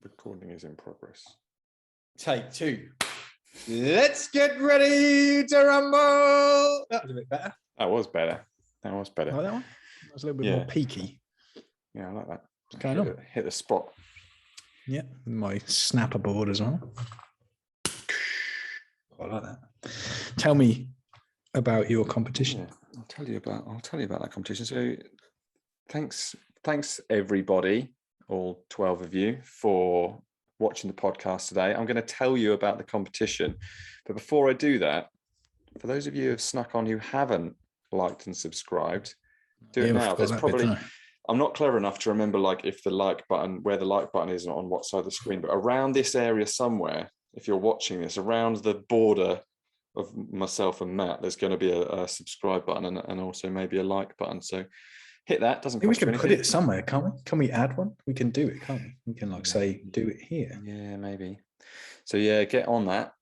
Recording is in progress. Take two. Let's get ready to rumble. That was a bit better. That was better. That was better. Like that one? That was a little bit more peaky. Yeah, I like that. What's going on? Hit the spot. Yeah, my snapper board as well. I like that. Tell me about your competition. Yeah, I'll tell you about that competition. So thanks everybody, all 12 of you, for watching the podcast today. I'm going to tell you about the competition. But before I do that, for those of you who have snuck on who haven't liked and subscribed, do it now. There's probably I'm not clever enough to remember if the like button, where the like button is on what side of the screen, but around this area somewhere, if you're watching this, around the border of myself and Matt, there's going to be a subscribe button and also maybe a like button. So hit that. Doesn't cost you anything. We can put it somewhere, can't we? Can we add one? We can do it, can't we? We can say, do it here. Yeah, maybe. So yeah, get on that.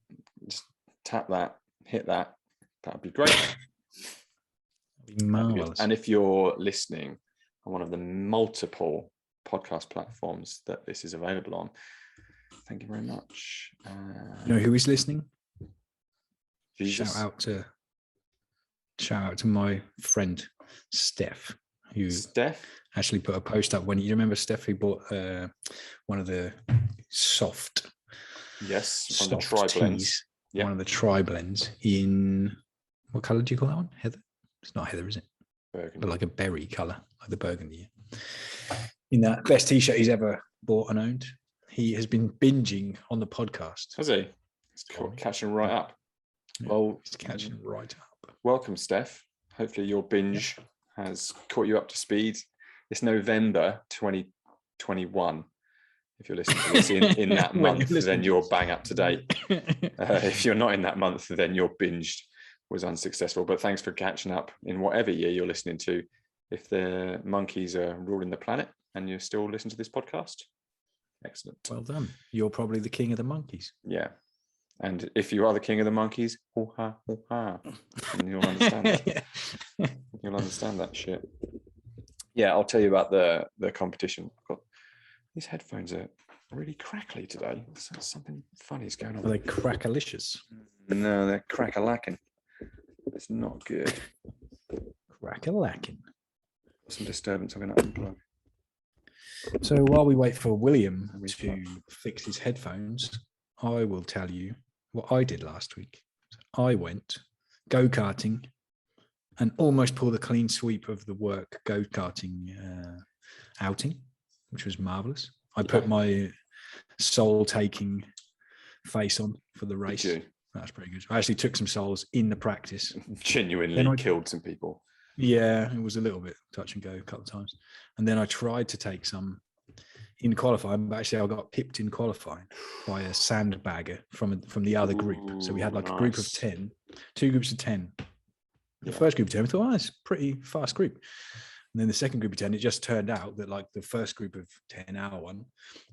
Just tap that, hit that. That'd be great. That'd be marvelous. And if you're listening on one of the multiple podcast platforms that this is available on, thank you very much. You know who is listening? Jesus. Shout out to my friend Steph, who actually put a post up when you remember Steph, who bought one of the soft teas, one of the tri blends in what color do you call that one? Heather? It's not heather, is it? Burgundy. But like a berry color, like the burgundy. In that best t-shirt he's ever bought and owned. He has been binging on the podcast. Has he? It's cool. Catching right up. Yeah, well, it's catching right up. Welcome, Steph. Hopefully your binge has caught you up to speed. It's November 2021. If you're listening to this in that month, then you're bang up to date. If you're not in that month, then your binge was unsuccessful. But thanks for catching up in whatever year you're listening to. If the monkeys are ruling the planet and you're still listening to this podcast, excellent. Well done. You're probably the king of the monkeys. Yeah. And if you are the king of the monkeys, hoo-ha, hoo-ha, and you'll understand that. You'll understand that shit. Yeah, I'll tell you about the competition. These headphones are really crackly today. Something funny is going on. Are they crackalicious? No, they're crack-a-lacking. It's not good. Crack-a-lacking. Some disturbance. I'm going to unplug. So while we wait for William to fix his headphones, I will tell you what I did last week. I went go-karting and almost pulled a clean sweep of the work go-karting outing, which was marvelous. I put my soul-taking face on for the race. That was pretty good. I actually took some souls in the practice. Genuinely killed some people. Yeah, it was a little bit touch and go a couple of times. And then I tried to take some in qualifying, but actually I got pipped in qualifying by a sandbagger from the other group. So we had like a group of 10, two groups of 10. The first group of 10, I thought, it's a pretty fast group. And then the second group of 10, it just turned out that like the first group of 10, our one,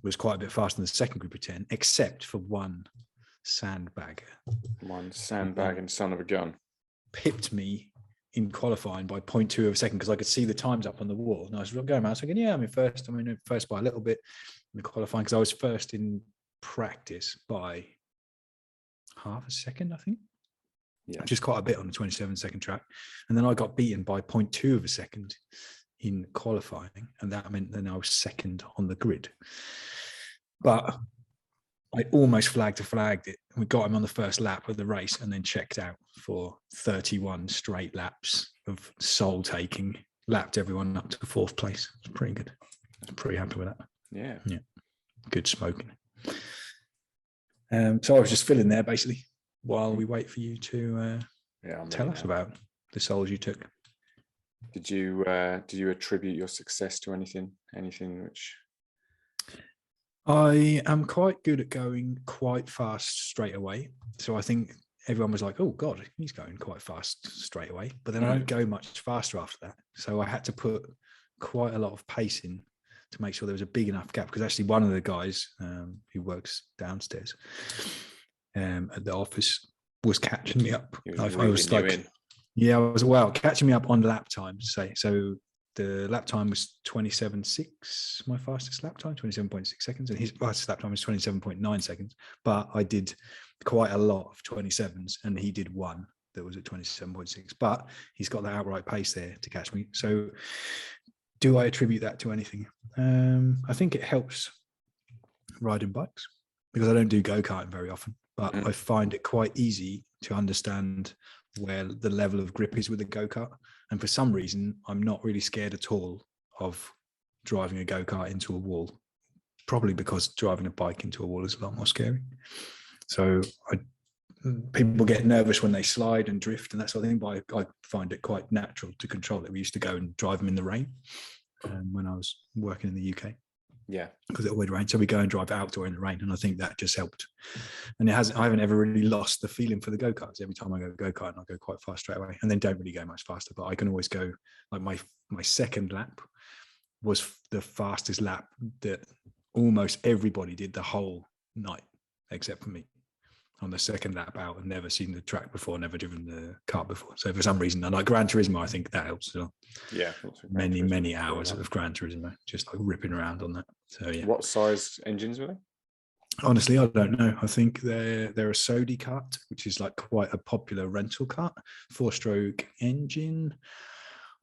was quite a bit faster than the second group of 10, except for one sandbagger. One sandbagging son of a gun. Pipped me in qualifying by 0.2 of a second because I could see the times up on the wall. And I was going, I was thinking, I'm in first by a little bit in the qualifying because I was first in practice by half a second, I think. Yeah. Which is quite a bit on the 27-second track. And then I got beaten by 0.2 of a second in qualifying. And that meant then I was second on the grid. But I almost flagged it. We got him on the first lap of the race and then checked out for 31 straight laps of soul taking. Lapped everyone up to fourth place. It's pretty good. I'm pretty happy with that. Yeah. Good smoking. So I was just filling there basically while we wait for you to tell us about the souls you took. Did you attribute your success to anything which? I am quite good at going quite fast straight away. So I think everyone was like, oh God, he's going quite fast straight away. But then I don't go much faster after that. So I had to put quite a lot of pace in to make sure there was a big enough gap. Because actually one of the guys who works downstairs at the office was catching me up. I was like, catching me up on lap time, say. So the lap time was 27.6, my fastest lap time, 27.6 seconds, and his fastest lap time was 27.9 seconds. But I did quite a lot of 27s, and he did one that was at 27.6. But he's got the outright pace there to catch me. So do I attribute that to anything? I think it helps riding bikes, because I don't do go-karting very often, but I find it quite easy to understand where the level of grip is with a go-kart. And for some reason, I'm not really scared at all of driving a go-kart into a wall, probably because driving a bike into a wall is a lot more scary. So people get nervous when they slide and drift and that sort of thing, but I find it quite natural to control it. We used to go and drive them in the rain when I was working in the UK. Yeah, because it always rained. So we go and drive outdoor in the rain, and I think that just helped. And I haven't ever really lost the feeling for the go-karts. Every time I go go-karting, I go quite fast straight away, and then don't really go much faster. But I can always go, like my second lap was the fastest lap that almost everybody did the whole night, except for me. On the second lap out, and never seen the track before, never driven the kart before. So for some reason, and like Gran Turismo, I think that helps as well. Yeah, many hours of Gran Turismo, just like ripping around on that. So yeah. What size engines were they? Honestly, I don't know. I think they're a Sodi kart, which is like quite a popular rental kart, 4-stroke engine.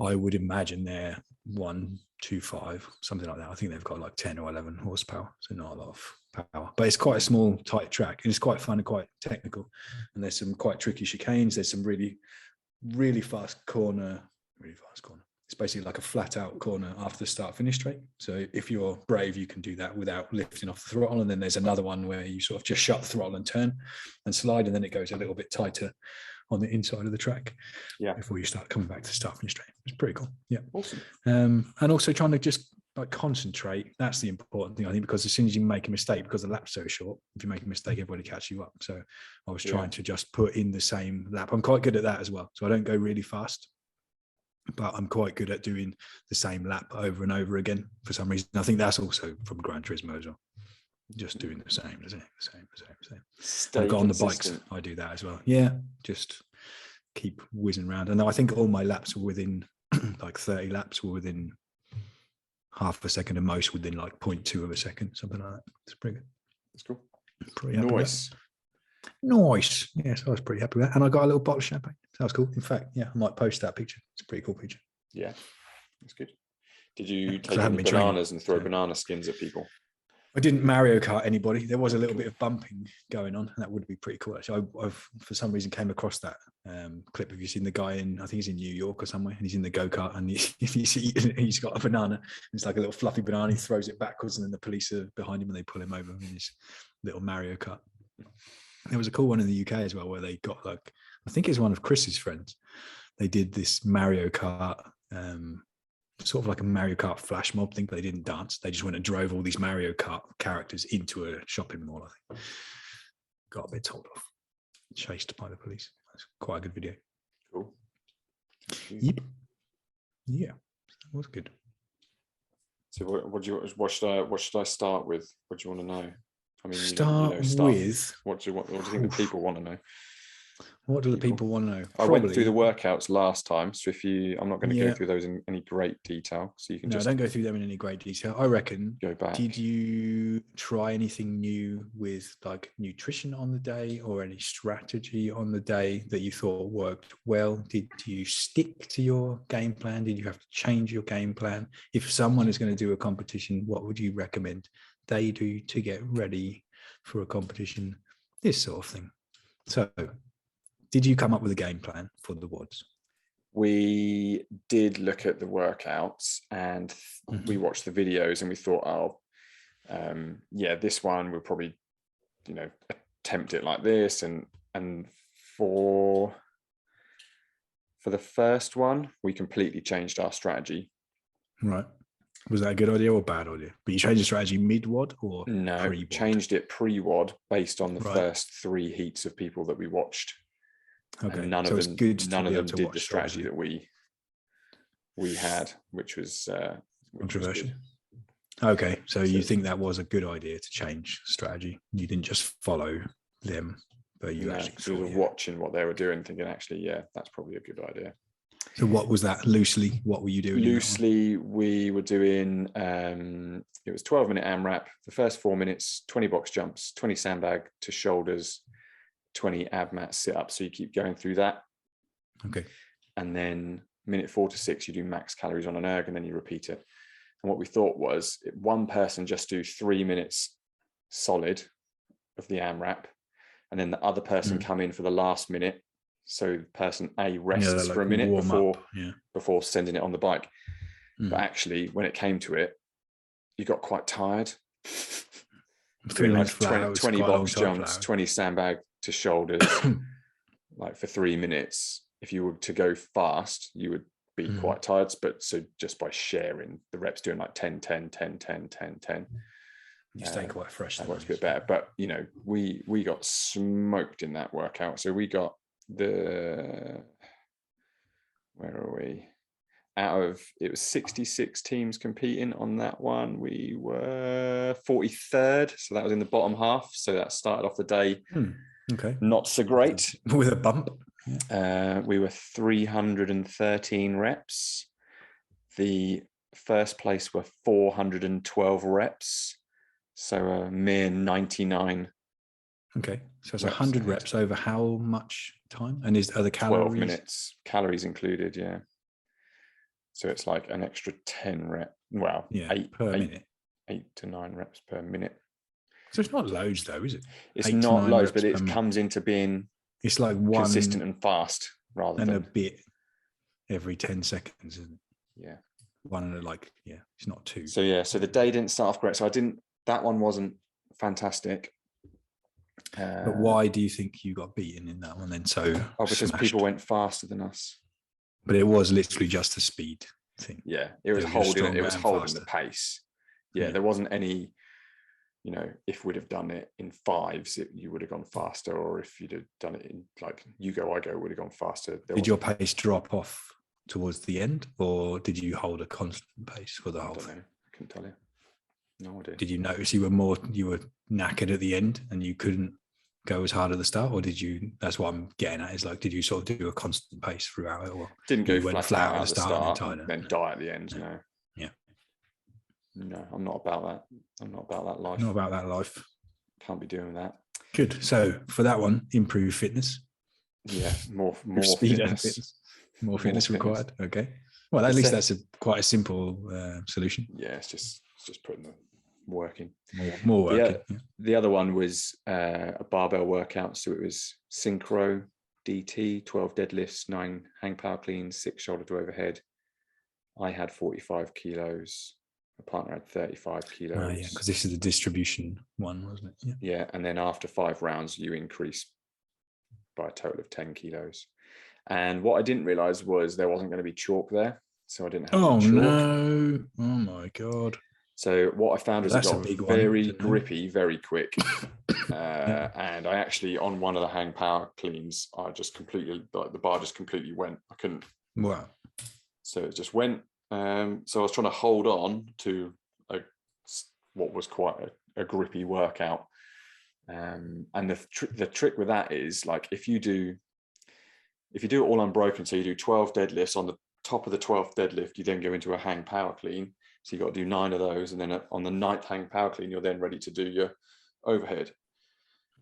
I would imagine they're 125, something like that. I think they've got like 10 or 11 horsepower, so not a lot of power. But it's quite a small, tight track, and it's quite fun and quite technical. And there's some quite tricky chicanes. There's some really, really fast corner. It's basically like a flat out corner after the start finish straight. So if you're brave, you can do that without lifting off the throttle. And then there's another one where you sort of just shut the throttle and turn and slide, and then it goes a little bit tighter on the inside of the track before you start coming back to start finish straight. It's pretty cool. Yeah. Awesome. And also trying to just like concentrate. That's the important thing, I think, because as soon as you make a mistake, because the lap's so short, if you make a mistake, everybody catches you up. So I was trying to just put in the same lap. I'm quite good at that as well. So I don't go really fast, but I'm quite good at doing the same lap over and over again for some reason. I think that's also from Gran Turismo as well. Just doing the same. I've got on the bikes, I do that as well. Yeah, just keep whizzing around. And I think all my laps were within like 30 laps were within half a second, and most within like 0.2 of a second, something like that. It's pretty good. That's cool. Pretty happy with that. Nice. Yes, I was pretty happy with that. And I got a little bottle of champagne. That was cool. In fact, yeah, I might post that picture. It's a pretty cool picture. Yeah, that's good. Did you take any bananas and throw banana skins at people? I didn't Mario Kart anybody. There was a little bit of bumping going on, and that would be pretty cool. Actually, I've for some reason came across that clip. Have you seen the guy in? I think he's in New York or somewhere, and he's in the go-kart, and he's got a banana. It's like a little fluffy banana. He throws it backwards, and then the police are behind him, and they pull him over in his little Mario Kart. There was a cool one in the UK as well, where they got like, I think it's one of Chris's friends. They did this Mario Kart. Sort of like a Mario Kart flash mob thing. They didn't dance. They just went and drove all these Mario Kart characters into a shopping mall, I think. Got a bit told off. Chased by the police. That's quite a good video. Cool. Yep. Yeah. That was good. So what should I start with? What do you want to know? I mean, start with what do you think the people want to know? What do the people want to know? I went through the workouts last time, so I'm not going to go through those in any great detail. So you can just don't go through them in any great detail. I reckon. Go back. Did you try anything new with like nutrition on the day, or any strategy on the day that you thought worked well? Did you stick to your game plan? Did you have to change your game plan? If someone is going to do a competition, what would you recommend they do to get ready for a competition? This sort of thing. So, did you come up with a game plan for the WODs? We did look at the workouts, and we watched the videos, and we thought, this one we'll probably, attempt it like this. And for the first one, we completely changed our strategy. Right. Was that a good idea or a bad idea? But you changed the strategy mid-WOD or no? Pre-WOD? Changed it pre-WOD based on the first 3 heats of people that we watched. Okay, and none of them did the strategy that we had, which was controversial. Okay, so you think that was a good idea to change strategy? You didn't just follow them, but you actually were watching what they were doing, thinking, actually, that's probably a good idea. So what was that loosely? What were you doing? Loosely, we were doing, it was 12-minute AMRAP. The first 4 minutes, 20 box jumps, 20 sandbag to shoulders, 20 ab mat sit-ups. So you keep going through that. Okay. And then minute 4 to 6, you do max calories on an erg, and then you repeat it. And what we thought was one person just do 3 minutes solid of the AMRAP, and then the other person come in for the last minute. So person A rests for a minute before sending it on the bike. But actually, when it came to it, you got quite tired. 3 minutes flat, 20 box jumps, 20 sandbag to shoulders, like for 3 minutes. If you were to go fast, you would be quite tired. But so just by sharing the reps, doing like 10, 10, 10, 10, 10, 10. You stay quite fresh. That works a bit better. But, you know, we got smoked in that workout. So we got where are we? It was 66 teams competing on that one. We were 43rd. So that was in the bottom half. So that started off the day. Okay. Not so great. With a bump. We were 313 reps. The first place were 412 reps. So a mere 99. Okay. So it's 100 reps over how much time? And are the calories? 12 minutes. Calories included, yeah. So it's like an extra 10 reps. Well, eight per minute. 8 to 9 reps per minute. So it's not loads though, is it? It's not loads, but it comes into being it's like one consistent and fast rather than a bit every 10 seconds, isn't it? Yeah. One like, it's not two. So yeah, so the day didn't start off great. So that one wasn't fantastic. But why do you think you got beaten in that one then? Because people went faster than us. But it was literally just a speed thing. Yeah, it was holding the pace. Yeah, there wasn't any, you know, if we'd have done it in 5s, you would have gone faster, or if you'd have done it in like you go, I go, would have gone faster. Did your pace drop off towards the end, or did you hold a constant pace for the whole thing? I couldn't tell you. No idea. Did you notice you were knackered at the end and you couldn't go as hard at the start, or did you? That's what I'm getting at. Is like, did you sort of do a constant pace throughout it, or didn't go flat out at the start and then die at the end? No. Yeah. No, I'm not about that. I'm not about that life. Not about that life. Can't be doing that. Good. So for that one, improve fitness. Yeah, more speed fitness. And fitness. More fitness required. Okay. Well, at least that's quite a simple solution. Yeah, it's just putting the work in. More work. The other one was a barbell workout. So it was synchro DT, 12 deadlifts, 9 hang power cleans, 6 shoulder to overhead. I had 45 kilos. My partner had 35 kilos. Oh, yeah, because this is the distribution one, wasn't it? Yeah, and then after 5 rounds, you increase by a total of 10 kilos. And what I didn't realize was there wasn't going to be chalk there. So I didn't have chalk. No. Oh, my God. So what I found is it got very grippy very quick. And I actually, on one of the hang power cleans, I just completely, like the bar just completely went. I couldn't. Wow. So it just went. So I was trying to hold on to what was quite a grippy workout. And the trick with that is, like, if you do it all unbroken, so you do 12 deadlifts, on the top of the 12th deadlift, you then go into a hang power clean. So you've got to do 9 of those. And then on the 9th hang power clean, you're then ready to do your overhead.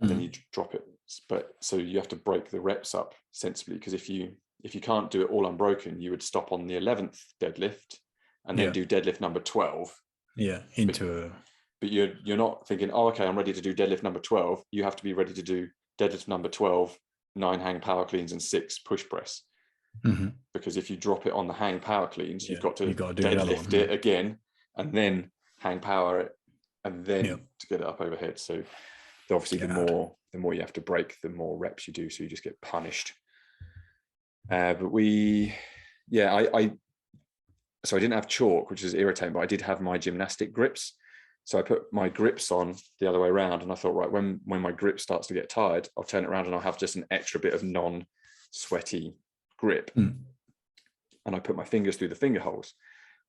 And then you drop it. But so you have to break the reps up sensibly, because if you can't do it all unbroken, you would stop on the 11th deadlift and then do deadlift number 12. Yeah, but you're not thinking, oh, okay, I'm ready to do deadlift number 12. You have to be ready to do deadlift number 12, 9 hang power cleans and 6 push press. Because if you drop it on the hang power cleans, you've got to deadlift it again and then hang power it and then to get it up overhead. So obviously the more you have to break, the more reps you do. So you just get punished. But I didn't have chalk, which is irritating, but I did have my gymnastic grips. So I put my grips on the other way around, and I thought, right, when my grip starts to get tired, I'll turn it around and I'll have just an extra bit of non-sweaty grip. And I put my fingers through the finger holes.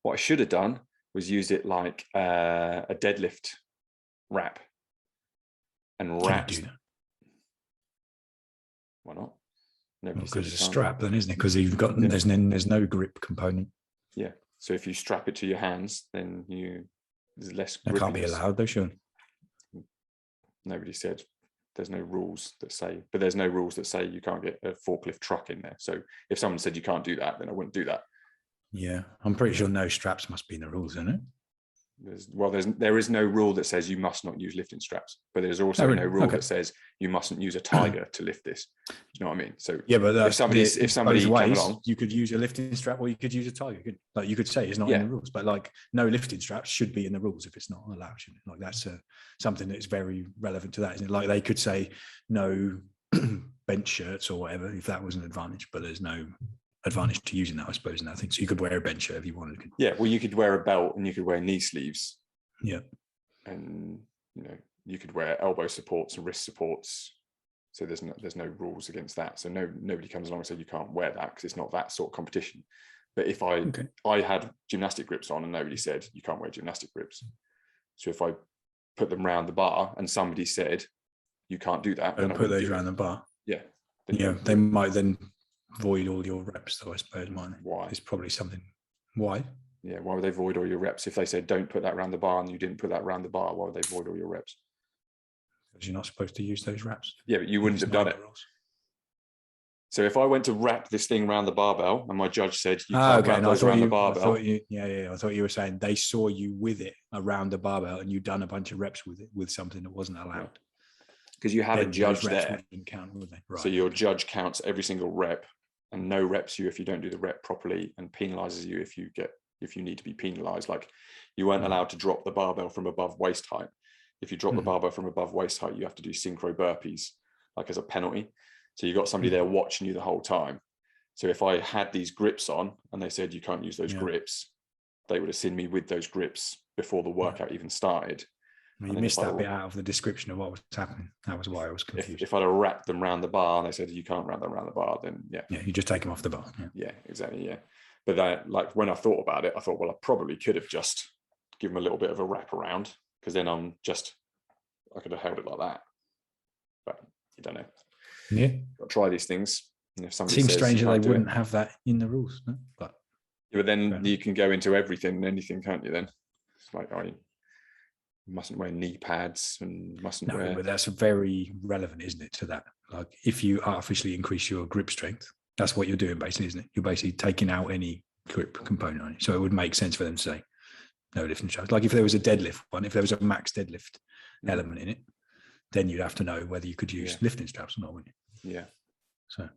What I should have done was use it like a deadlift wrap and wrap. Can you do that? Why not? Nobody Because says it's you a can't. strap, then, isn't it? Because you've got Yeah. there's no grip component. Yeah. So if you strap it to your hands, then there's less That can't be grippiness. allowed, though, sure. Nobody said there's no rules that say, but there's no rules that say you can't get a forklift truck in there. So if someone said you can't do that, then I wouldn't do that. Yeah, I'm pretty sure no straps must be in the rules, isn't it? There is no rule that says you must not use lifting straps, but there's also no rule that says you mustn't use a tiger to lift this. Do you know what I mean? So yeah, but if somebody both ways, came along, you could use a lifting strap or you could use a tiger. You could say it's not in the rules, but like no lifting straps should be in the rules if it's not allowed. Like that's something that's very relevant to that, isn't it? Like they could say no bench shirts or whatever if that was an advantage, but there's no advantage to using that, I suppose, in that thing. So you could wear a bench shirt if you wanted. Yeah, well, you could wear a belt and you could wear knee sleeves. Yeah, and you could wear elbow supports and wrist supports. So there's no rules against that. So nobody comes along and says you can't wear that because it's not that sort of competition. But if I had gymnastic grips on and nobody said you can't wear gymnastic grips, so if I put them round the bar and somebody said you can't do that, don't put those around the bar. Yeah, they might then void all your reps, though, I suppose. Why? It's probably something. Why? Yeah, why would they void all your reps? If they said don't put that around the bar and you didn't put that around the bar, why would they void all your reps? Because you're not supposed to use those reps. Yeah, but you wouldn't have done it. So if I went to wrap this thing around the barbell and my judge said you can't wrap those around the barbell. I thought you were saying they saw you with it around the barbell and you'd done a bunch of reps with it with something that wasn't allowed. Because you have a judge there. Count, would they? Right. So your judge counts every single rep and no reps you if you don't do the rep properly and penalizes you if you need to be penalized. Like you weren't allowed to drop the barbell from above waist height. If you drop the barbell from above waist height, you have to do synchro burpees, like as a penalty. So you got somebody there watching you the whole time. So if I had these grips on and they said you can't use those grips, they would have seen me with those grips before the workout even started. You missed that bit out of the description of what was happening. That was why I was confused. If I'd have wrapped them around the bar and they said you can't wrap them around the bar, then you just take them off the bar. Yeah, exactly. Yeah, but that, like when I thought about it, I thought, well, I probably could have just given them a little bit of a wrap around because then I could have held it like that. But you don't know. Yeah, got to try these things. And if somebody seems says strange that they wouldn't have that in the rules, no? But then you can go into everything and anything, can't you? Then it's like mustn't wear knee pads and mustn't wear. But that's very relevant, isn't it, to that? Like if you artificially increase your grip strength, that's what you're doing basically, isn't it? You're basically taking out any grip component on it. So it would make sense for them to say no lifting straps. Like if there was a deadlift one, if there was a max deadlift element in it, then you'd have to know whether you could use lifting straps or not, wouldn't you? Yeah. So.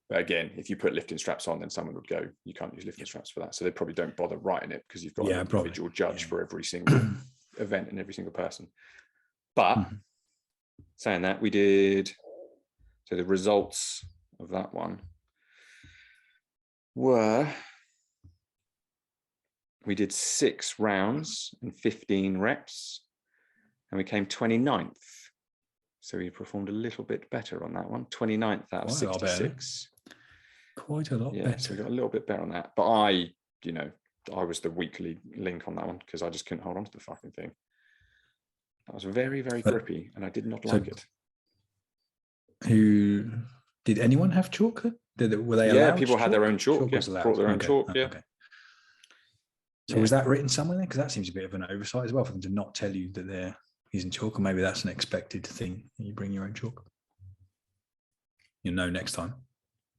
But again, if you put lifting straps on, then someone would go, you can't use lifting straps for that. So they probably don't bother writing it because you've got an individual judge for every single event and every single person. But saying that, we did, so the results of that one were, we did 6 rounds and 15 reps and we came 29th. So we performed a little bit better on that one, 29th out of 66. Quite a lot better. So we got a little bit better on that. But I was the weakly link on that one because I just couldn't hold on to the fucking thing. That was very, very grippy and I did not like it. Did anyone have chalk? Were they allowed? Yeah, people had their own chalk. Brought their own chalk. Yeah. Okay. So was that written somewhere then? Because that seems a bit of an oversight as well for them to not tell you that they're using chalk, or maybe that's an expected thing. You bring your own chalk. You'll know next time.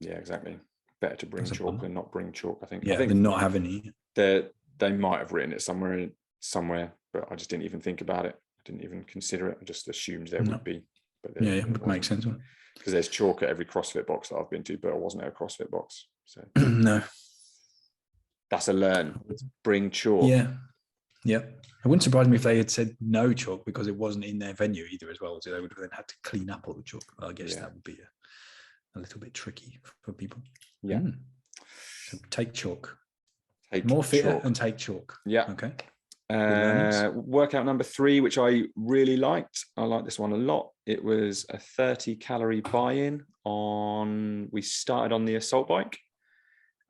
Yeah, exactly. Better to bring chalk than not bring chalk, I think. Yeah, than not have any. They might have written it somewhere, but I just didn't even think about it. I didn't even consider it. I just assumed there would be. But it would make sense. Because there's chalk at every CrossFit box that I've been to, but I wasn't at a CrossFit box. So no. That's a learn. Bring chalk. Yeah. Yeah. It wouldn't surprise me if they had said no chalk because it wasn't in their venue either as well. So they would have then had to clean up all the chalk. I guess that would be a little bit tricky for people. Yeah. So take chalk. Take more fitter chalk. and take chalk. Yeah. Okay. Workout number 3, which I really liked. I like this one a lot. It was a 30-calorie buy-in we started on the assault bike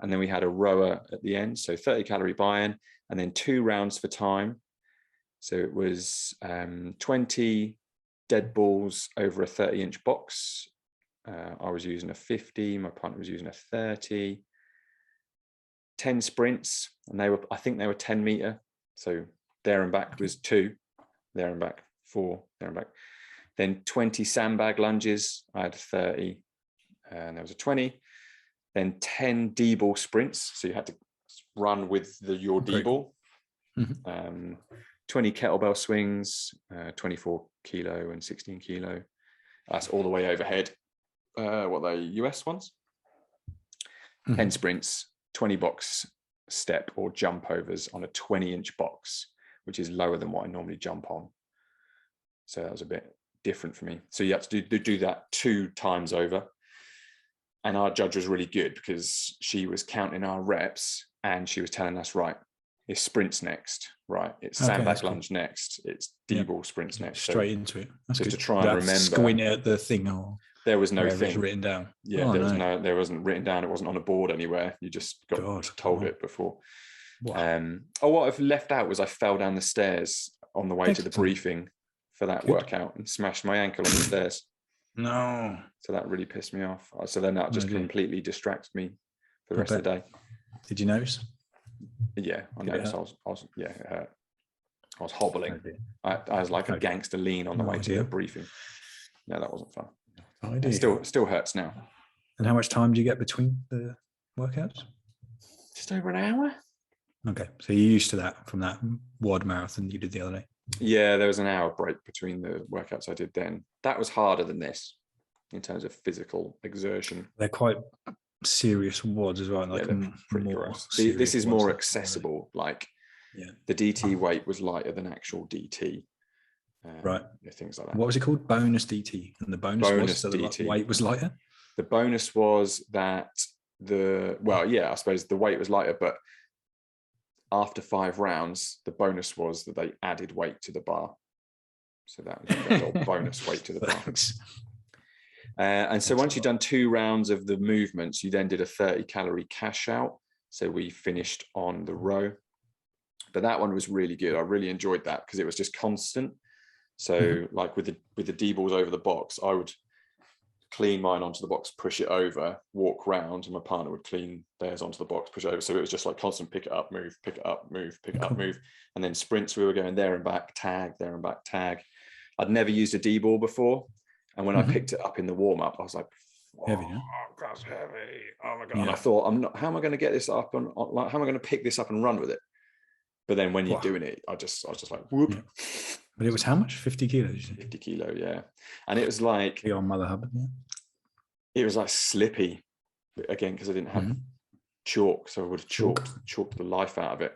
and then we had a rower at the end. So 30-calorie buy-in and then 2 rounds for time. So it was 20 dead balls over a 30-inch box I was using a 50, my partner was using a 30, 10 sprints, and I think they were 10 meter. So there and back was 2, there and back 4, there and back. Then 20 sandbag lunges, I had 30, and there was a 20. Then 10 D-ball sprints, so you had to run with your D-ball. 20 kettlebell swings, 24 kilo and 16 kilo. That's all the way overhead. What are they, US ones? 10 sprints, 20 box step or jump overs on a 20-inch box, which is lower than what I normally jump on. So that was a bit different for me. So you have to do that 2 times over. And our judge was really good because she was counting our reps and she was telling us, right, it's sprints next, right? It's sandbag lunge next. It's D-ball sprints next. Straight into it. That's just good. to try and remember. Squint at the thing, or there was no thing it's written down. Yeah, there wasn't written down. It wasn't on a board anywhere. You just got told it before. Wow. What I've left out was I fell down the stairs on the way to the briefing for that workout and smashed my ankle on the stairs. No. So that really pissed me off. So then that just completely distracted me for the rest of the day. Did you notice? Yeah, I noticed. It hurt. I was hobbling. I was like a gangster lean on the way to the briefing. No, that wasn't fun. It still hurts now. And how much time do you get between the workouts? Just over an hour. Okay, so you're used to that from that WOD marathon you did the other day. Yeah, there was an hour break between the workouts I did then. That was harder than this in terms of physical exertion. They're quite serious WODs as well. Like pretty gross. This is more accessible. Like the DT weight was lighter than actual DT. Right. Things like that. What was it called? Bonus DT. And the bonus was that DT. The weight was lighter? The bonus was that I suppose the weight was lighter, but after 5 rounds, the bonus was that they added weight to the bar. So that was a little bonus weight to the bar. And so once you'd done 2 rounds of the movements, you then did a 30-calorie cash out. So we finished on the row. But that one was really good. I really enjoyed that because it was just constant. So like with the D-balls over the box, I would clean mine onto the box, push it over, walk round, and my partner would clean theirs onto the box, push it over. So it was just like constant pick it up, move, pick it up, move, pick it up, move. And then sprints, we were going there and back, tag, there and back, tag. I'd never used a D-ball before. And when I picked it up in the warm-up, I was like, heavy, that's heavy. Oh my God. Yeah. And I thought, how am I going to get this up? And like, how am I going to pick this up and run with it? But then when you're doing it, I was just like, whoop. Yeah. But it was how much? 50 kilos? 50 kilo, yeah. And it was like... Your mother hubbard, yeah. It was like slippy, again, because I didn't have chalk. So I would have chalked the life out of it.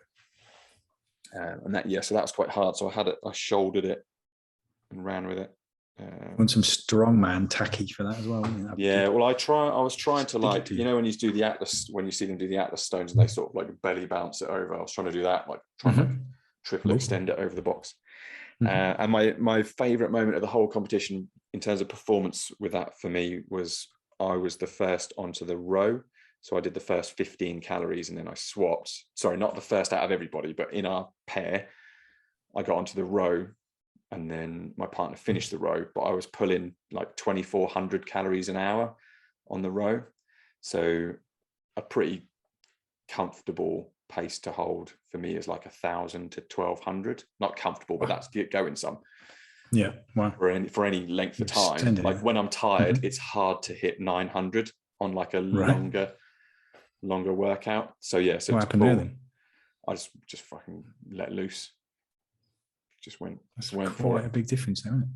And that, so that was quite hard. So I shouldered it and ran with it. Want some strongman tacky for that as well. Yeah, well, I was trying to, like, when you do the Atlas, when you see them do the Atlas stones and they sort of like belly bounce it over, I was trying to do that, like trying to triple extend it over the box. And my favorite moment of the whole competition in terms of performance with that for me was I was the first onto the row. So I did the first 15 calories and then I swapped. Sorry, not the first out of everybody, but in our pair, I got onto the row and then my partner finished the row, but I was pulling like 2,400 calories an hour on the row. So a pretty comfortable pace to hold for me is like 1,000 to 1,200. Not comfortable, but that's going some. Yeah, wow. For any length of time. Like when I'm tired, it's hard to hit 900 on like a longer workout. So yeah, so what happened there then? I just fucking let loose. Just went quite for it. A big difference, isn't it?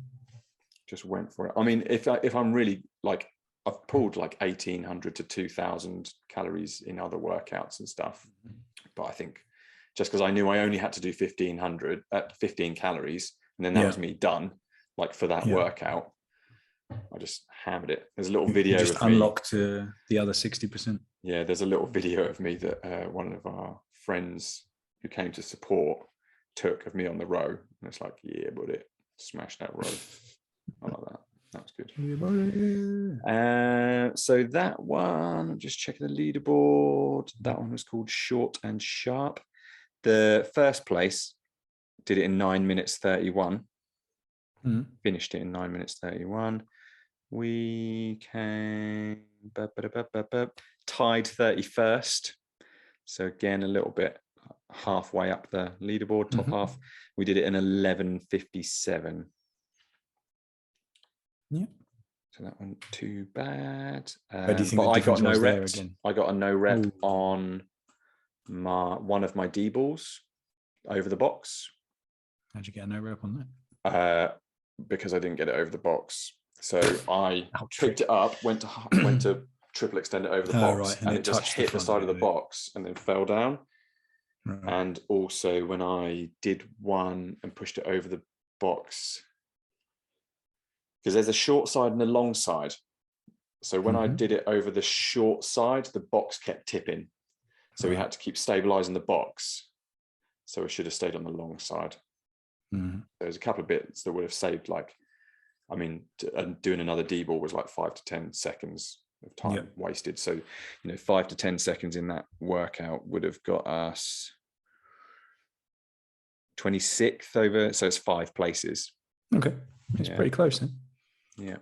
Just went for it. I mean, if I'm really like, I've pulled like 1,800 to 2,000 calories in other workouts and stuff, but I think just because I knew I only had to do 15 calories, and then that was me done. Like for that workout, I just hammered it. There's a little video. You just unlocked the other 60%. Yeah, there's a little video of me that one of our friends who came to support took of me on the row, and it's like, yeah, but it smashed that row. I like that. That was good. So that one, I'm just checking the leaderboard. That one was called Short and Sharp. The first place did it in 9 minutes 31. Finished it in 9 minutes 31. we came tied 31st. So again, a little bit halfway up the leaderboard, top half. We did it in 11:57. Yeah. So that wasn't too bad. Where do you think but the I got difference no was there reps. again? I got a no rep Ooh. on one of my D balls over the box. How'd you get a no rep on that? Because I didn't get it over the box. So I Ouch. picked it up, went to triple extend it over the box, right, and it just hit the side of the bit. box and then fell down. Right. And also when I did one and pushed it over the box, because there's a short side and a long side. So when I did it over the short side, the box kept tipping. So we had to keep stabilizing the box. So I should have stayed on the long side. There's a couple of bits that would have saved, like, I mean, doing another D ball was like 5 to 10 seconds of time wasted. So, 5 to 10 seconds in that workout would have got us 26th over. So it's 5 places. Okay. It's pretty close then. Yeah.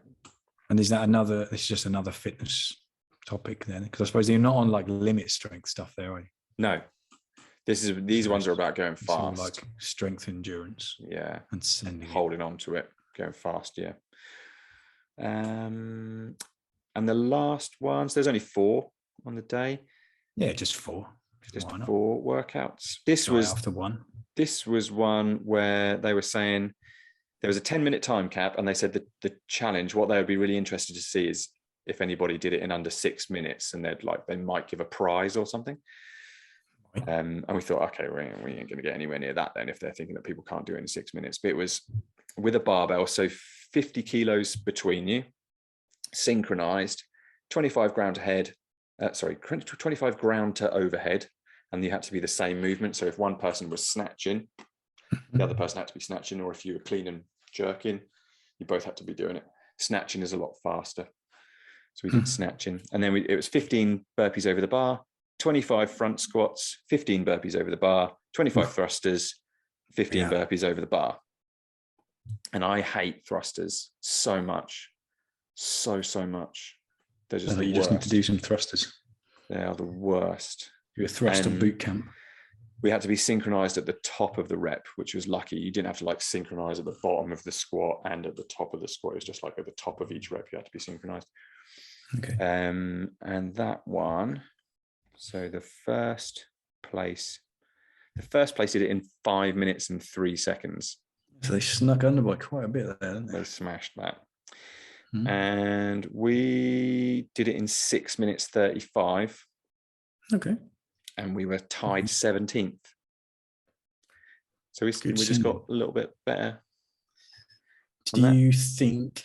And is that this is just another fitness topic then? Because I suppose you're not on like limit strength stuff there, are you? No. These ones are about going fast. Like strength endurance. Yeah. And holding on to it, going fast, yeah. And the last ones, there's only 4 on the day. Yeah, just 4. Just 4 workouts. This was one where they were saying there was a 10-minute time cap, and they said that the challenge, what they would be really interested to see is if anybody did it in under 6 minutes, and they might give a prize or something. And we thought, okay, we ain't going to get anywhere near that then if they're thinking that people can't do it in 6 minutes. But it was with a barbell, so 50 kilos between you, synchronized, 25 ground to overhead, and you had to be the same movement. So if one person was snatching, the other person had to be snatching, or if you were clean and jerking, you both had to be doing it. Snatching is a lot faster. So we did snatching, and then it was 15 burpees over the bar, 25 front squats, 15 burpees over the bar, 25 thrusters, 15 burpees over the bar. And I hate thrusters so much. So much. They're just the worst. You just need to do some thrusters. They are the worst. You're a thruster boot camp. We had to be synchronized at the top of the rep, which was lucky. You didn't have to like synchronize at the bottom of the squat and at the top of the squat. It was just like at the top of each rep, you had to be synchronized. Okay. And that one, so the first place did it in 5 minutes and 3 seconds. So they snuck under by quite a bit there, didn't they? They smashed that. And we did it in 6 minutes 35. Okay. And we were tied 17th. So we just got a little bit better. Do you think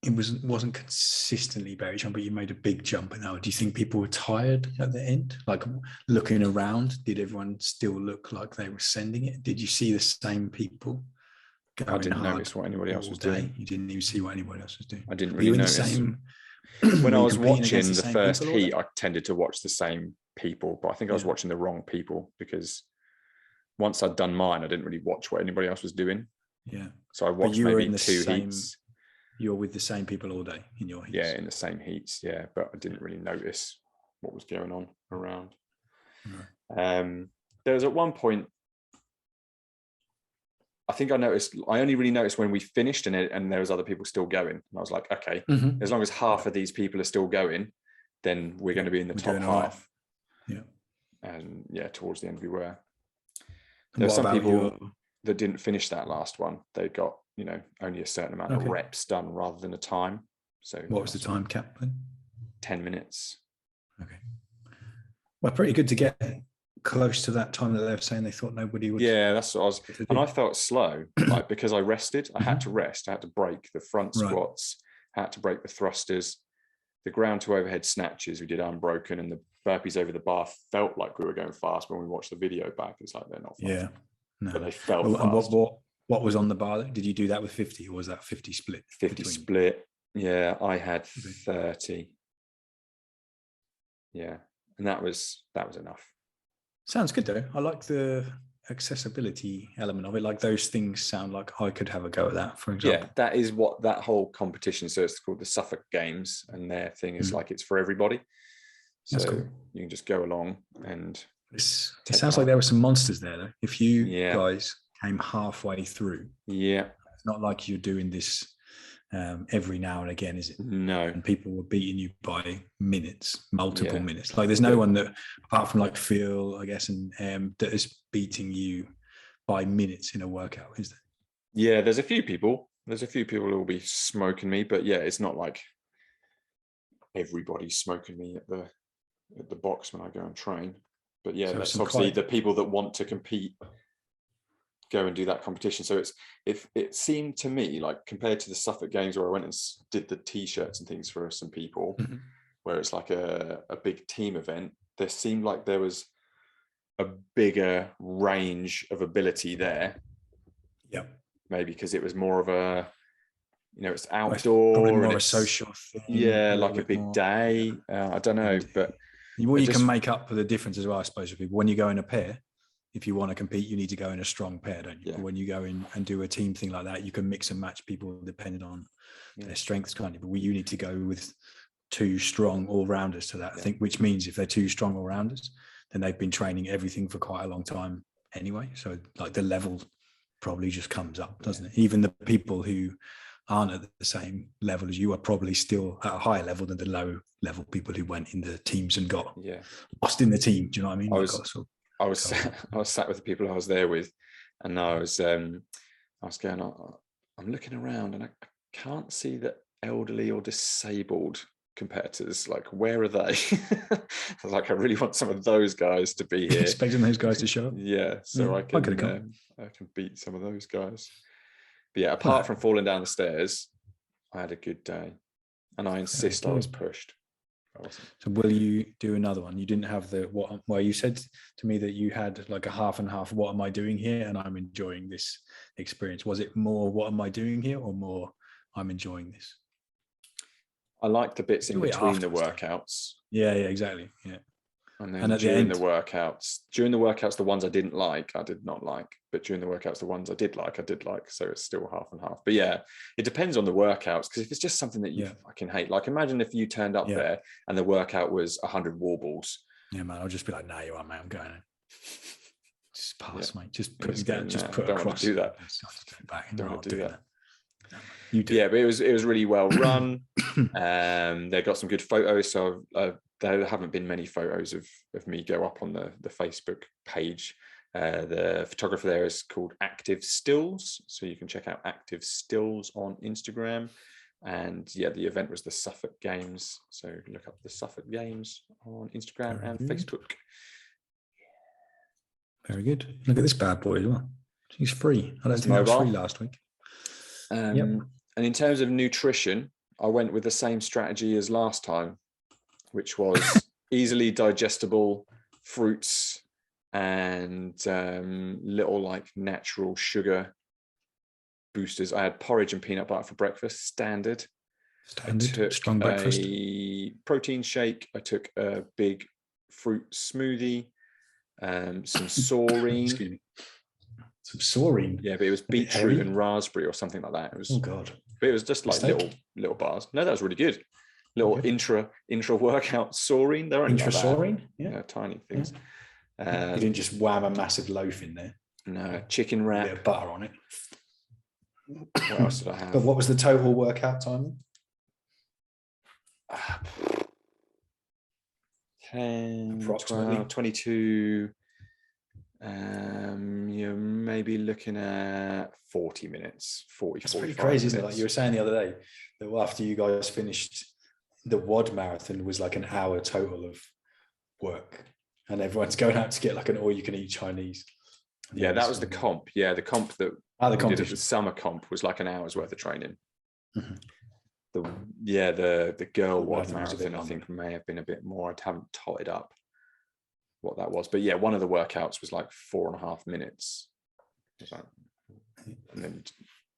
it wasn't consistently very jump, but you made a big jump now? Do you think people were tired at the end? Like looking around, did everyone still look like they were sending it? Did you see the same people? I didn't notice what anybody else was doing. You didn't even see what anybody else was doing. I didn't really notice. When I was watching the first heat, I tended to watch the same people, but I think I was watching the wrong people, because once I'd done mine, I didn't really watch what anybody else was doing. Yeah. So I watched maybe 2 heats. You're with the same people all day in your heats? Yeah, in the same heats, yeah. But I didn't really notice what was going on around. Right. There was at one point, I think I only really noticed when we finished and there was other people still going. And I was like, okay, as long as half of these people are still going, then we're going to be in the top half. Yeah. And towards the end we were. There were some people that didn't finish that last one. They got, only a certain amount of reps done rather than a time. So what was the time cap then? 10 minutes. Okay. Well, pretty good to get close to that time that they were saying they thought nobody would. Yeah, that's what I was. And I felt slow, like, because I rested. I had to rest. I had to break the front squats. I had to break the thrusters. The ground to overhead snatches we did unbroken, and the burpees over the bar felt like we were going fast. When we watched the video back, it's like they're not fast. Yeah, no. But they felt fast. And what was on the bar? Did you do that with 50, or was that 50 split? 50 split. Yeah, I had 30. Yeah, and that was enough. Sounds good though. I like the accessibility element of it? Like those things sound like I could have a go at that, for example. Yeah, that is what that whole competition. So it's called the Suffolk Games, and their thing is like it's for everybody. So That's cool. you can just go along and It take sounds like part. there were some monsters there, though. If you Yeah. guys came halfway through, Yeah, it's not like you're doing this every now and again, is it? no, And people were beating you by minutes, multiple Yeah. minutes. Like there's no one that, apart from like Phil, I guess, and that is beating you by minutes in a workout, is there? Yeah, there's a few people. There's a few people who will be smoking me, but yeah, it's not like everybody's smoking me at the box when I go and train. But yeah, So that's some obviously quite- the people that want to compete go and do that competition. So it seemed to me like, compared to the Suffolk Games where I went and did the t-shirts and things for some people, where it's like a big team event, there seemed like there was a bigger range of ability there. Yeah. Maybe because it was more of a, it's Well, it's outdoor, probably more and a it's social thing. yeah, like a bit big more, day. I don't know, And but what you just- can make up for the difference as well, I suppose, for people. When you go in a pair, if you want to compete, you need to go in a strong pair, don't you? Yeah. But when you go in and do a team thing like that, you can mix and match people depending on their strengths, can't you? But you need to go with two strong all-rounders to that, I think, which means if they're two strong all-rounders, then they've been training everything for quite a long time anyway. So like the level probably just comes up, doesn't it? Even the people who aren't at the same level as you are probably still at a higher level than the low level people who went in the teams and got lost in the team. Do you know what I mean? I was sat with the people I was there with, and I was going, I'm looking around and I can't see the elderly or disabled competitors. Like, where are they? I was like, I really want some of those guys to be here. Expecting those guys to show up. Yeah, so I can beat some of those guys. But yeah, apart from falling down the stairs, I had a good day, and I insist I was pushed. So will you do another one? You didn't have well, you said to me that you had like a half and half. What am I doing here? And I'm enjoying this experience. Was it more, what am I doing here, or more, I'm enjoying this? I like the bits in between the workouts. Yeah, exactly. Yeah. And then during the workouts, the ones I didn't like, I did not like. But during the workouts, the ones I did like. So it's still half and half. But yeah, it depends on the workouts. Because if it's just something that you fucking hate, like imagine if you turned up there and the workout was 100 wall balls. Yeah, man, I'll just be like, "No, you are, mate. I'm going in. Just pass, mate. Just put it down. Just put a cross. Do that. Don't want to do that. Yeah, but it was really well run. They got some good photos. So there haven't been many photos of me go up on the Facebook page. The photographer there is called Active Stills, so you can check out Active Stills on Instagram. And yeah, the event was the Suffolk Games, so look up the Suffolk Games on Instagram and Facebook. Very good. Look at this bad boy as well. He's free. I don't think that was free last week. And in terms of nutrition, I went with the same strategy as last time, which was easily digestible fruits and little like natural sugar boosters. I had porridge and peanut butter for breakfast, standard. I took strong breakfast. A protein shake. I took a big fruit smoothie, some saurine. Some saurine. Yeah, but it was beetroot and raspberry or something like that. It was, oh god. But it was just like little bars. No, that was really good. Little intra workout saurine. They're only saurine, tiny things. You didn't just wham a massive loaf in there. No, chicken wrap. A bit of butter on it. What else did I have? But what was the total workout time? 10, 12, 22. You're maybe looking at 40 minutes, 40, That's 45 pretty crazy, minutes. isn't it? Like you were saying the other day, that after you guys finished the WOD marathon was like an hour total of work, and everyone's going out to get like an all-you-can-eat Chinese. Yeah, that was the comp. Yeah, the comp that the summer comp was like an hour's worth of training. Mm-hmm. The girl WOD marathon, I think, may have been a bit more. I haven't totted up what that was, but yeah, one of the workouts was like 4.5 minutes. And then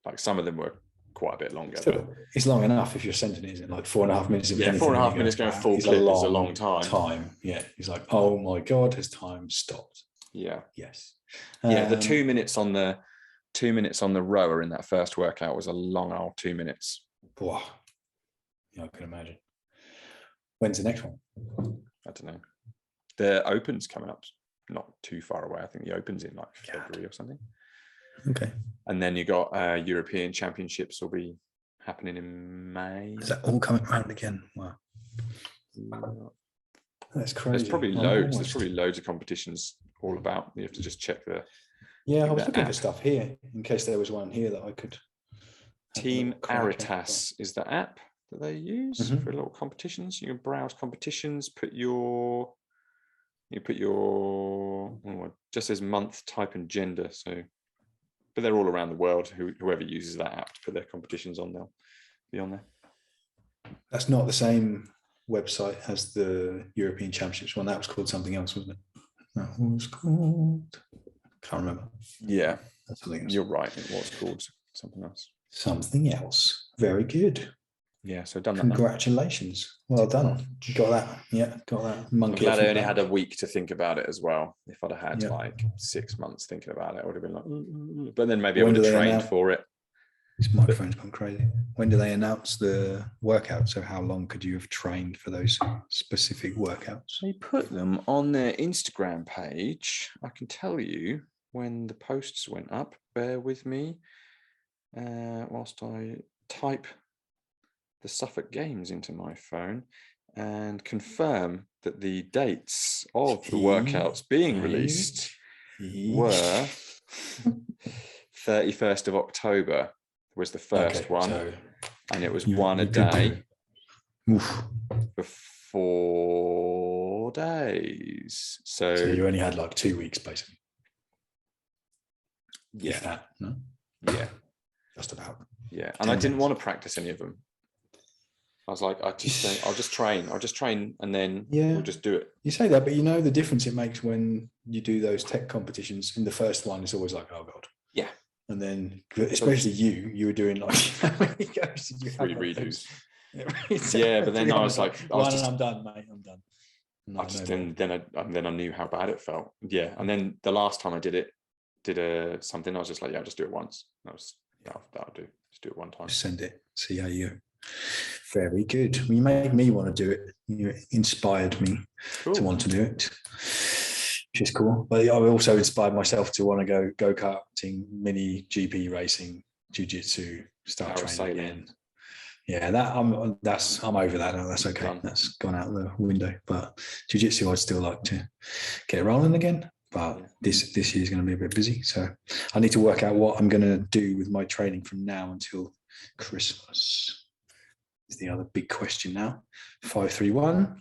like some of them were quite a bit longer. Still, it's long enough if you're sending it, isn't it? Like 4.5 minutes. Yeah, 4.5 minutes going full clip is a long time. Yeah, he's like, oh my god, has time stopped? Yeah. Yes. Yeah. The 2 minutes on the 2 minutes on the rower in that first workout was a long old 2 minutes. Wow. Yeah, I can imagine. When's the next one? I don't know. The Open's coming up not too far away. I think the Open's in like February or something. Okay. And then you got European Championships will be happening in May. Is that all coming around again? Wow. That's crazy. There's probably loads. There's probably loads of competitions all about. You have to just check the. Yeah, I was looking for stuff here in case there was one here that I could. Team Aritas is the app that they use for little competitions. You can browse competitions, put your just as month, type, and gender. So, but they're all around the world. Whoever uses that app to put their competitions on, they'll be on there. That's not the same website as the European Championships one. That was called something else, wasn't it? That was called. Can't remember. Yeah, that's something else. You're right. It was called something else. Something else. Very good. Yeah, so done that. Congratulations. Well done. Got that. Yeah, got that. Monkey. I'm glad I only had a week to think about it as well. If I'd have had like 6 months thinking about it, I would have been like, but then maybe I would have trained for it. This microphone's gone crazy. When do they announce the workout? So how long could you have trained for those specific workouts? They put them on their Instagram page. I can tell you when the posts went up. Bear with me whilst I type the Suffolk Games into my phone and confirm that the dates of the workouts being released were 31st of October was the first one, and it was one a day for 4 days. So you only had like 2 weeks, basically. Yeah. That, no? Yeah. Just about. Yeah. And I didn't want to practice any of them. I was like, I'll just train and then we'll just do it. You say that, but you know the difference it makes when you do those tech competitions. In the first one, it's always like, oh God. Yeah. And then, especially you were doing like, how many goes did you have? 3 redos. Yeah, but then I was like, I'm done, mate. I'm done. No, then I knew how bad it felt. Yeah. And then the last time I did something, I was just like, yeah, I'll just do it once. That'll do. Just do it one time. Just send it. See how you go. Very good. You made me want to do it. You inspired me to want to do it, which is cool. But I also inspired myself to want to go karting, mini GP racing, jiu-jitsu, start training again. Yeah, I'm over that now. That's okay. That's gone out the window. But jiu-jitsu, I'd still like to get rolling again. But this year is going to be a bit busy, so I need to work out what I'm going to do with my training from now until Christmas. Is the other big question now. 5-3-1,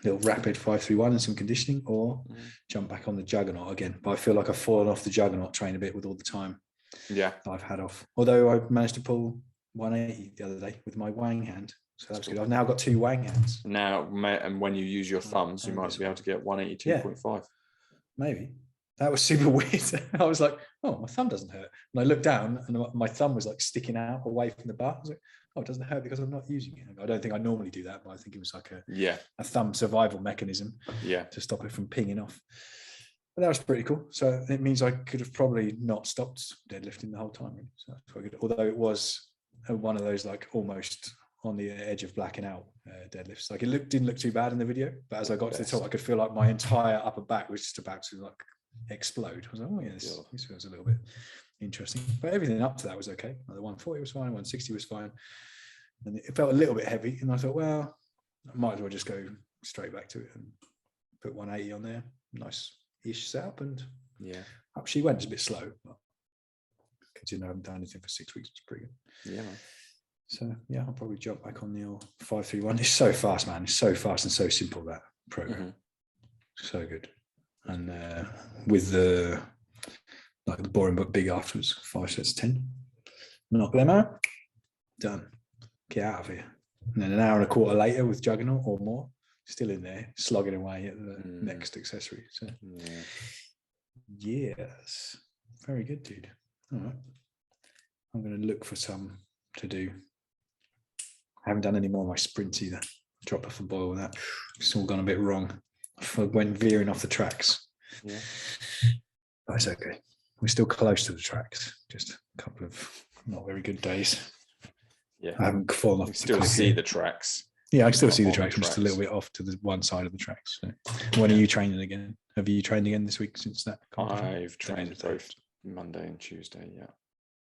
little rapid 5-3-1 and some conditioning, or jump back on the juggernaut again. But I feel like I've fallen off the juggernaut train a bit with all the time I've had off. Although I managed to pull 180 the other day with my wang hand. So that's good. I've now got 2 wang hands. Now, and when you use your thumbs, you might be able to get 182.5. Maybe. That was super weird. I was like, oh, my thumb doesn't hurt. And I looked down and my thumb was like sticking out away from the bar. I was like, oh, it doesn't hurt because I'm not using it. I don't think I normally do that, but I think it was like a thumb survival mechanism to stop it from pinging off. But that was pretty cool. So it means I could have probably not stopped deadlifting the whole time. Really. So that's quite good. Although it was one of those like almost on the edge of blacking out deadlifts. Like it didn't look too bad in the video, but as I got to the top, I could feel like my entire upper back was just about to like explode. I was like, oh yeah, this feels a little bit interesting. But everything up to that was okay. Like the 140 was fine, 160 was fine. And it felt a little bit heavy. And I thought, well, I might as well just go straight back to it and put 180 on there. Nice-ish setup. And up she went. It's a bit slow, but considering I haven't done anything for 6 weeks, it's pretty good. Yeah. So yeah, I'll probably jump back on the old 5-3-1. It's so fast, man. It's so fast and so simple, that program. So good. And with the boring but big afterwards, 5 sets 10. Knock them out. Done. Get out of here. And then an hour and a quarter later with Juggernaut or more, still in there, slogging away at the next accessory. So yes. Very good, dude. All right. I'm going to look for some to do. I haven't done any more of my sprints either. Drop off a boil with that. It's all gone a bit wrong. I went veering off the tracks. That's okay. We're still close to the tracks. Just a couple of not very good days. Yeah, I haven't fallen off you the still cliff see yet. the tracks. Yeah, I can still Not see the on the tracks. I'm just a little tracks. bit off to the one side of the tracks. So. When are you training again? Have you trained again this week since that competition? I've trained both Monday and Tuesday. Yeah.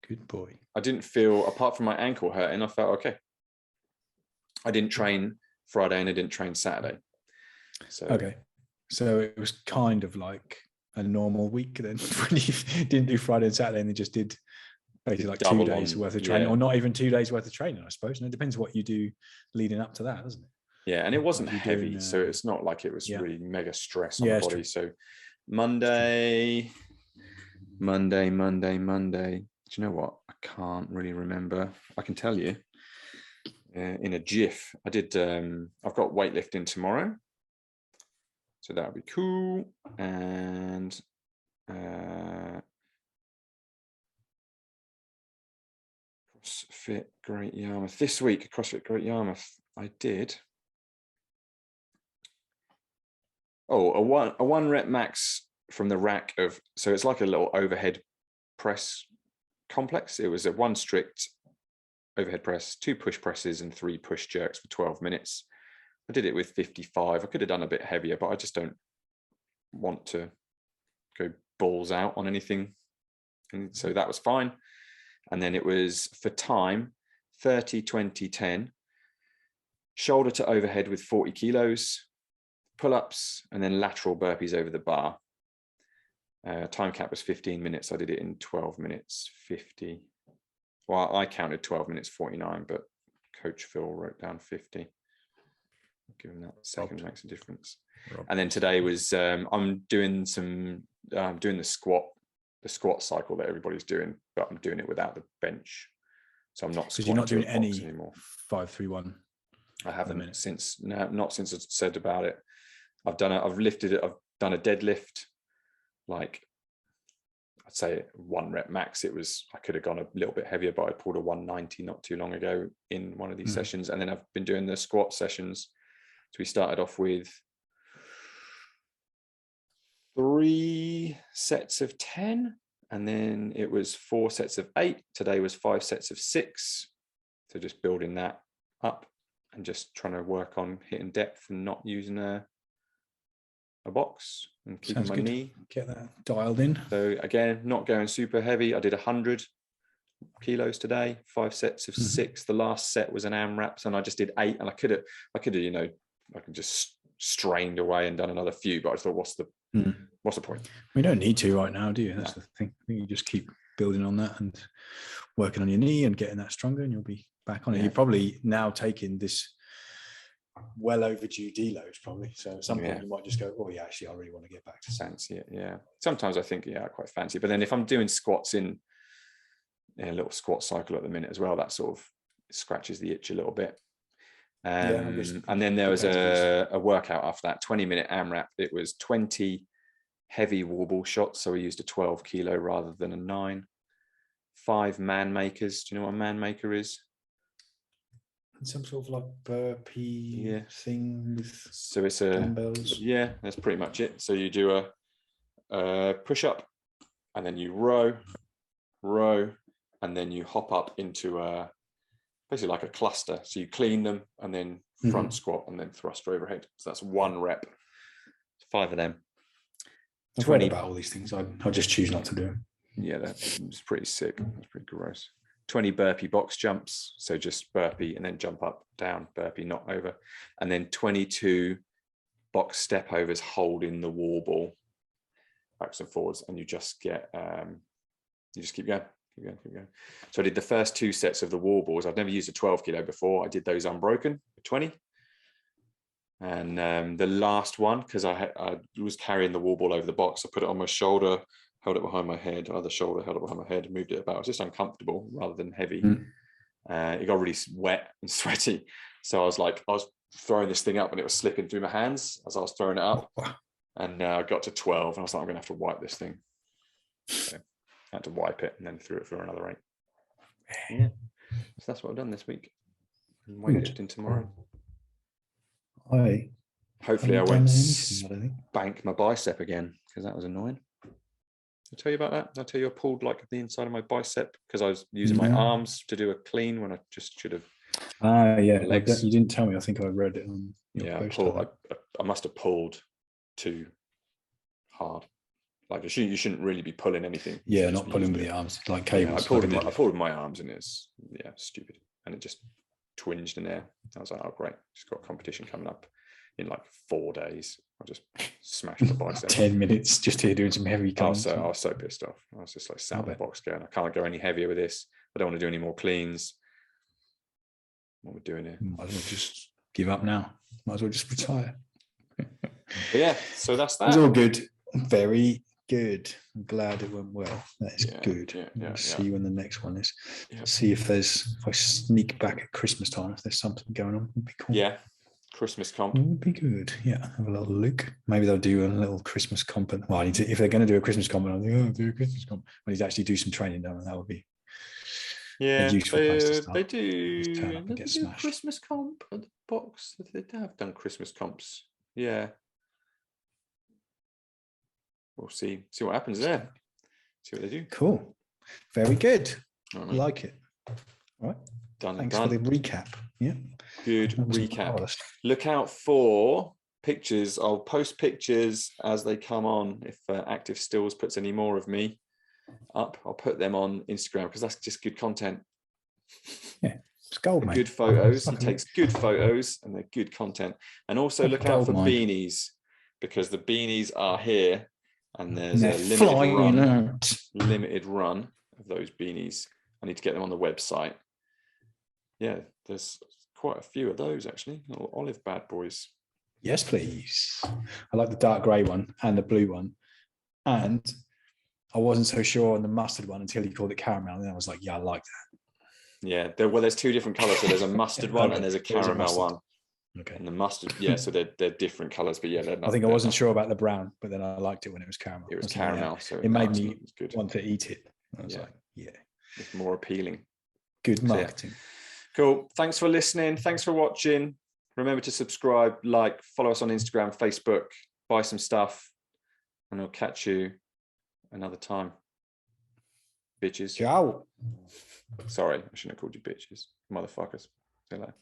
Good boy. I didn't feel, apart from my ankle hurting, I felt okay. I didn't train Friday and I didn't train Saturday. So okay, so it was kind of like a normal week then when you didn't do Friday and Saturday and they just did basically like 2 days worth of training, or not even 2 days worth of training, I suppose. And it depends what you do leading up to that, doesn't it? Yeah, and it wasn't Like heavy, doing, so it's not like it was really mega stress on the body. True. So Monday. Do you know what? I can't really remember. I can tell you in a jiff. I did. I've got weightlifting tomorrow, so that would be cool. And CrossFit Great Yarmouth this week. CrossFit Great Yarmouth. I did. Oh, a one rep max from the rack of. So it's like a little overhead press complex. It was a 1 strict overhead press, 2 push presses, and 3 push jerks for 12 minutes. I did it with 55. I could have done a bit heavier, but I just don't want to go balls out on anything. And so that was fine. And then it was for time 30, 20, 10, shoulder to overhead with 40 kilos, pull-ups, and then lateral burpees over the bar. Time cap was 15 minutes. I did it in 12 minutes 50. Well, I counted 12 minutes 49, but Coach Phil wrote down 50. Given that second makes a difference. And then today was I'm doing the squat cycle that everybody's doing, but I'm doing it without the bench. So I'm not. Because you're not doing any anymore. 5-3-1. I haven't since not since I said about it. I've lifted it. I've done a deadlift, like I'd say 1 rep max. I could have gone a little bit heavier, but I pulled a 190 not too long ago in one of these sessions. And then I've been doing the squat sessions. So we started off with 3 sets of 10, and then it was 4 sets of 8. Today was 5 sets of 6. So just building that up and just trying to work on hitting depth and not using a box and keeping my knee. Get that dialed in. So again, not going super heavy. I did 100 kilos today, 5 sets of 6. The last set was an AMRAP, and I just did 8. And I could have, I could just strained away and done another few. But I thought, what's the point? We don't need to right now, do you? That's the thing. I think you just keep building on that and working on your knee and getting that stronger, and you'll be back on it. You're probably now taking this well overdue deload, probably. So at some point you might just go, oh yeah, actually I really want to get back to fancy it. Yeah. Sometimes I think, I quite fancy. But then if I'm doing squats in a little squat cycle at the minute as well, that sort of scratches the itch a little bit. And then there was a workout after that, 20-minute AMRAP. It was 20 heavy wall ball shots. So we used a 12 kilo rather than a 9. 5 man makers. Do you know what a man maker is? Some sort of like burpee thing with so it's dumbbells. Yeah, that's pretty much it. So you do a push up, and then you row, and then you hop up into basically like a cluster. So you clean them and then front squat and then thruster overhead. So that's 1 rep. 5 of them. I've read about all these things. I just choose not to do them. Yeah, that's pretty sick. That's pretty gross. 20 burpee box jumps. So just burpee and then jump up, down, burpee, not over. And then 22 box step overs holding the wall ball backwards and forwards. And you just get, you just keep going. Keep going. So I did the first 2 sets of the wall balls. I've never used a 12 kilo before. I did those unbroken, 20. And the last one, because I was carrying the wall ball over the box, I put it on my shoulder, held it behind my head, other shoulder, held it behind my head, moved it about. It was just uncomfortable rather than heavy. It got really wet and sweaty. So I was throwing this thing up and it was slipping through my hands as I was throwing it up. And I got to 12 and I was like, I'm going to have to wipe this thing. So I had to wipe it and then threw it for another 8. Yeah. So that's what I've done this week. And weightlifting tomorrow. Hopefully I won't bank my bicep again, because that was annoying. Did I tell you about that? Did I tell you I pulled like the inside of my bicep because I was using my No. arms to do a clean when I just should have. Yeah, Legs. you didn't tell me. I think I read it on your Yeah, post. I must have pulled too hard. Like you shouldn't really be pulling anything. You Yeah, should just not be pulling using with it. the arms, like Yeah, cables. I pulled like with my arms, and it's stupid. And it just twinged in there. I was like, oh great, just got a competition coming up in like 4 days. I just smashed my bicep. 10 minutes just here doing some heavy I cleans. was so pissed off. I was just like sat on the box going, I can't go any heavier with this. I don't want to do any more cleans. What we're doing here? Might as well just give up now. Might as well just retire. But yeah, so that's that. It's all good. Very good. I'm glad it went well. That is good. Yeah, see when the next one is. Yeah. See if I sneak back at Christmas time, if there's something going on, it'd be cool. Yeah. Christmas comp. It would be good. Yeah. Have a little look. Maybe they'll do a little Christmas comp. Well, if they're going to do a Christmas comp, I'll do a Christmas comp. I need to actually do some training down, and that would be a useful place to start. They do. Turn up and get smashed. Christmas comp at the box. They have done Christmas comps. Yeah. We'll see what happens there. See what they do. Cool. Very good. I Right. like it. All right. Thanks for the recap. Yeah. Good recap. Look out for pictures. I'll post pictures as they come on. If Active Stills puts any more of me up, I'll put them on Instagram because that's just good content. Yeah. It's gold, mate. Good photos. He takes good photos and they're good content. And also look out for beanies because the beanies are here and there's a limited run of those beanies. I need to get them on the website. Yeah, there's quite a few of those actually. Little olive bad boys. Yes, please. I like the dark grey one and the blue one. And I wasn't so sure on the mustard one until he called it caramel. And then I was like, yeah, I like that. Yeah, there's two different colours. So there's a mustard one and there's a caramel one. Okay. And the mustard, so they're different colours, but I think I wasn't sure about the brown, but then I liked it when it was caramel. It was caramel, so it made me want to eat it. I was like, it's more appealing. Good marketing. Cool. Thanks for listening. Thanks for watching. Remember to subscribe, like, follow us on Instagram, Facebook, buy some stuff, and I'll catch you another time. Bitches. Ciao. Sorry, I shouldn't have called you bitches. Motherfuckers. See you later.